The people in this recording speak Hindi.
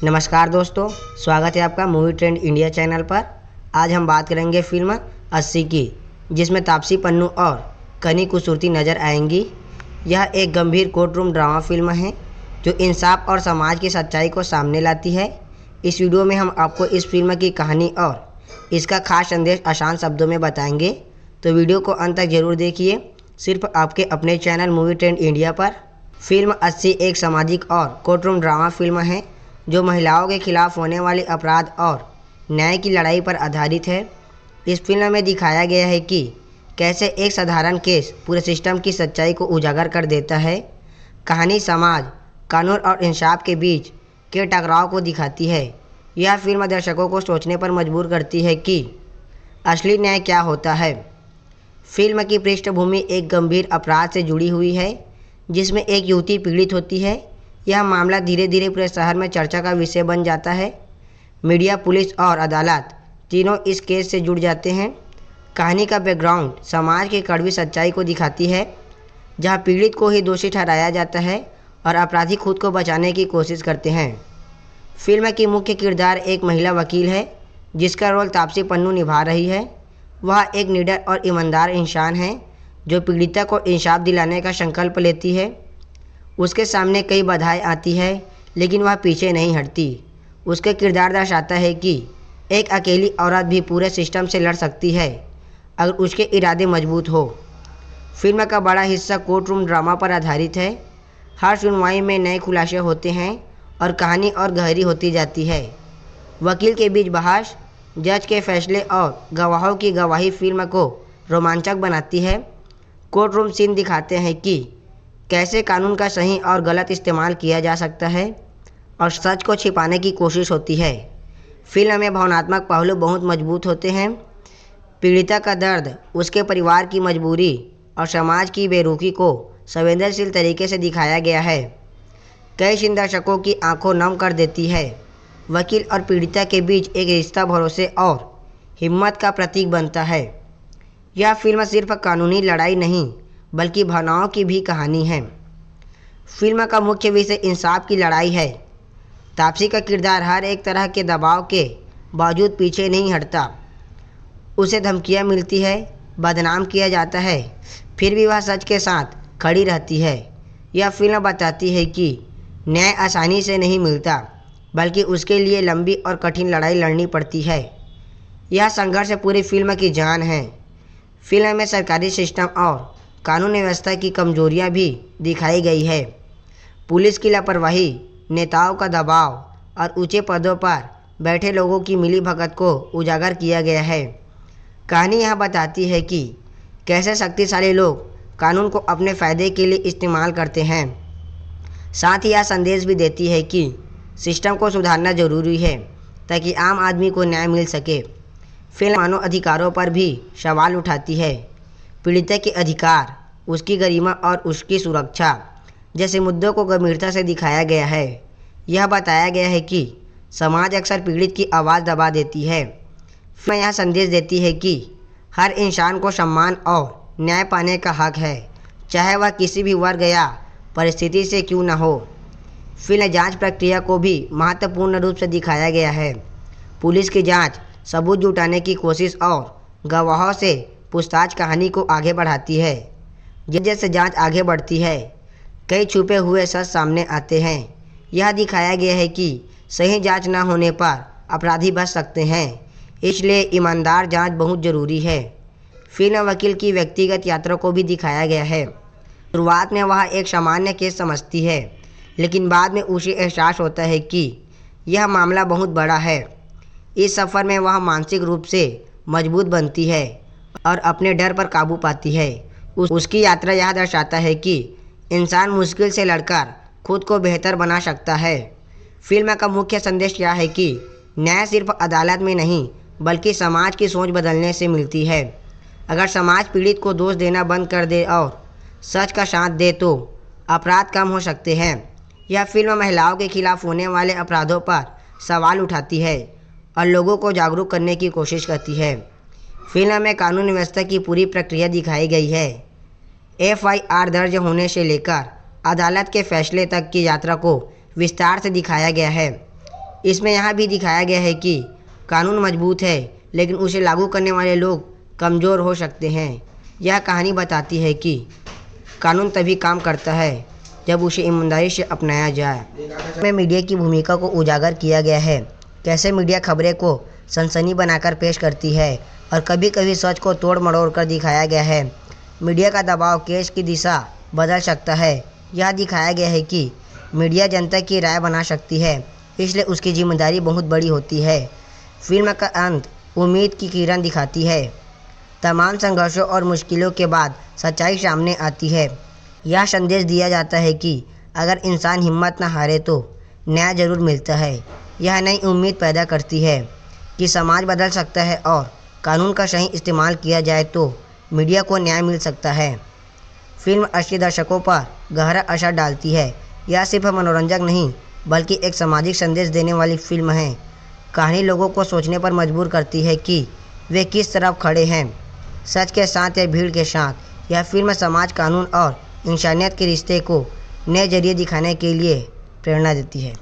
नमस्कार दोस्तों, स्वागत है आपका मूवी ट्रेंड इंडिया चैनल पर। आज हम बात करेंगे फिल्म 80 की, जिसमें तापसी पन्नू और कनी खूबसूरती नज़र आएंगी। यह एक गंभीर कोर्ट रूम ड्रामा फिल्म है जो इंसाफ और समाज की सच्चाई को सामने लाती है। इस वीडियो में हम आपको इस फिल्म की कहानी और इसका खास संदेश आसान शब्दों में बताएंगे, तो वीडियो को अंत तक जरूर देखिए, सिर्फ आपके अपने चैनल मूवी ट्रेंड इंडिया पर। फिल्म 80 एक सामाजिक और कोर्ट रूम ड्रामा फिल्म है जो महिलाओं के खिलाफ होने वाले अपराध और न्याय की लड़ाई पर आधारित है। इस फिल्म में दिखाया गया है कि कैसे एक साधारण केस पूरे सिस्टम की सच्चाई को उजागर कर देता है। कहानी समाज, कानून और इंसाफ के बीच के टकराव को दिखाती है। यह फिल्म दर्शकों को सोचने पर मजबूर करती है कि असली न्याय क्या होता है। फिल्म की पृष्ठभूमि एक गंभीर अपराध से जुड़ी हुई है जिसमें एक युवती पीड़ित होती है। यह मामला धीरे धीरे पूरे शहर में चर्चा का विषय बन जाता है। मीडिया, पुलिस और अदालत तीनों इस केस से जुड़ जाते हैं। कहानी का बैकग्राउंड समाज की कड़वी सच्चाई को दिखाती है, जहां पीड़ित को ही दोषी ठहराया जाता है और अपराधी खुद को बचाने की कोशिश करते हैं। फिल्म की मुख्य किरदार एक महिला वकील है जिसका रोल तापसी पन्नू निभा रही है। वह एक निडर और ईमानदार इंसान है जो पीड़िता को इंसाफ दिलाने का संकल्प लेती है। उसके सामने कई बाधाएं आती है लेकिन वह पीछे नहीं हटती। उसका किरदार दर्शाता है कि एक अकेली औरत भी पूरे सिस्टम से लड़ सकती है अगर उसके इरादे मजबूत हो। फिल्म का बड़ा हिस्सा कोर्ट रूम ड्रामा पर आधारित है। हर सुनवाई में नए खुलासे होते हैं और कहानी और गहरी होती जाती है। वकील के बीच बहस, जज के फैसले और गवाहों की गवाही फिल्म को रोमांचक बनाती है। कोर्ट रूम सीन दिखाते हैं कि कैसे कानून का सही और गलत इस्तेमाल किया जा सकता है और सच को छिपाने की कोशिश होती है। फिल्म में भावनात्मक पहलू बहुत मजबूत होते हैं। पीड़िता का दर्द, उसके परिवार की मजबूरी और समाज की बेरुखी को संवेदनशील तरीके से दिखाया गया है। कई सीन दर्शकों की आंखों नम कर देती है। वकील और पीड़िता के बीच एक रिश्ता भरोसे और हिम्मत का प्रतीक बनता है। यह फिल्म सिर्फ कानूनी लड़ाई नहीं बल्कि भावनाओं की भी कहानी है। फिल्म का मुख्य विषय इंसाफ की लड़ाई है। तापसी का किरदार हर एक तरह के दबाव के बावजूद पीछे नहीं हटता। उसे धमकियां मिलती है, बदनाम किया जाता है, फिर भी वह सच के साथ खड़ी रहती है। यह फिल्म बताती है कि न्याय आसानी से नहीं मिलता बल्कि उसके लिए लंबी और कठिन लड़ाई लड़नी पड़ती है। यह संघर्ष पूरी फिल्म की जान है। फिल्म में सरकारी सिस्टम और कानून व्यवस्था की कमजोरियां भी दिखाई गई है। पुलिस की लापरवाही, नेताओं का दबाव और ऊंचे पदों पर बैठे लोगों की मिलीभगत को उजागर किया गया है। कहानी यह बताती है कि कैसे शक्तिशाली लोग कानून को अपने फ़ायदे के लिए इस्तेमाल करते हैं। साथ ही यह संदेश भी देती है कि सिस्टम को सुधारना जरूरी है ताकि आम आदमी को न्याय मिल सके। फिल्म मानव अधिकारों पर भी सवाल उठाती है। पीड़िता के अधिकार, उसकी गरिमा और उसकी सुरक्षा जैसे मुद्दों को गंभीरता से दिखाया गया है। यह बताया गया है कि समाज अक्सर पीड़ित की आवाज़ दबा देती है। फिल्म यह संदेश देती है कि हर इंसान को सम्मान और न्याय पाने का हक है, चाहे वह किसी भी वर्ग या परिस्थिति से क्यों न हो। फिल्म जांच प्रक्रिया को भी महत्वपूर्ण रूप से दिखाया गया है। पुलिस की जांच, सबूत जुटाने की कोशिश और गवाहों से पूछताछ कहानी को आगे बढ़ाती है। जैसे जांच आगे बढ़ती है, कई छुपे हुए सच सामने आते हैं। यह दिखाया गया है कि सही जांच न होने पर अपराधी बच सकते हैं, इसलिए ईमानदार जांच बहुत ज़रूरी है। फिल्म वकील की व्यक्तिगत यात्रा को भी दिखाया गया है। शुरुआत में वह एक सामान्य केस समझती है, लेकिन बाद में उसे एहसास होता है कि यह मामला बहुत बड़ा है। इस सफ़र में वह मानसिक रूप से मजबूत बनती है और अपने डर पर काबू पाती है। उसकी यात्रा यह दर्शाता है कि इंसान मुश्किल से लड़कर खुद को बेहतर बना सकता है। फिल्म का मुख्य संदेश यह है कि न्याय सिर्फ अदालत में नहीं बल्कि समाज की सोच बदलने से मिलती है। अगर समाज पीड़ित को दोष देना बंद कर दे और सच का साथ दे तो अपराध कम हो सकते हैं। यह फिल्म महिलाओं के खिलाफ होने वाले अपराधों पर सवाल उठाती है और लोगों को जागरूक करने की कोशिश करती है। फिल्म में कानून व्यवस्था की पूरी प्रक्रिया दिखाई गई है। FIR दर्ज होने से लेकर अदालत के फैसले तक की यात्रा को विस्तार से दिखाया गया है। इसमें यहाँ भी दिखाया गया है कि कानून मजबूत है लेकिन उसे लागू करने वाले लोग कमज़ोर हो सकते हैं। यह कहानी बताती है कि कानून तभी काम करता है जब उसे ईमानदारी से अपनाया जाए। में मीडिया की भूमिका को उजागर किया गया है, कैसे मीडिया खबरें को सनसनी बनाकर पेश करती है और कभी कभी सच को तोड़ मरोड़ कर दिखाया गया है। मीडिया का दबाव केस की दिशा बदल सकता है। यह दिखाया गया है कि मीडिया जनता की राय बना सकती है, इसलिए उसकी जिम्मेदारी बहुत बड़ी होती है। फिल्म का अंत उम्मीद की किरण दिखाती है। तमाम संघर्षों और मुश्किलों के बाद सच्चाई सामने आती है। यह संदेश दिया जाता है कि अगर इंसान हिम्मत न हारे तो न्याय जरूर मिलता है। यह नई उम्मीद पैदा करती है कि समाज बदल सकता है और कानून का सही इस्तेमाल किया जाए तो मीडिया को न्याय मिल सकता है। फिल्म 80 दशकों पर गहरा असर डालती है। यह सिर्फ मनोरंजक नहीं बल्कि एक सामाजिक संदेश देने वाली फिल्म है। कहानी लोगों को सोचने पर मजबूर करती है कि वे किस तरफ खड़े हैं, सच के साथ या भीड़ के साथ। यह फिल्म समाज, कानून और इंसानियत के रिश्ते को नए जरिए दिखाने के लिए प्रेरणा देती है।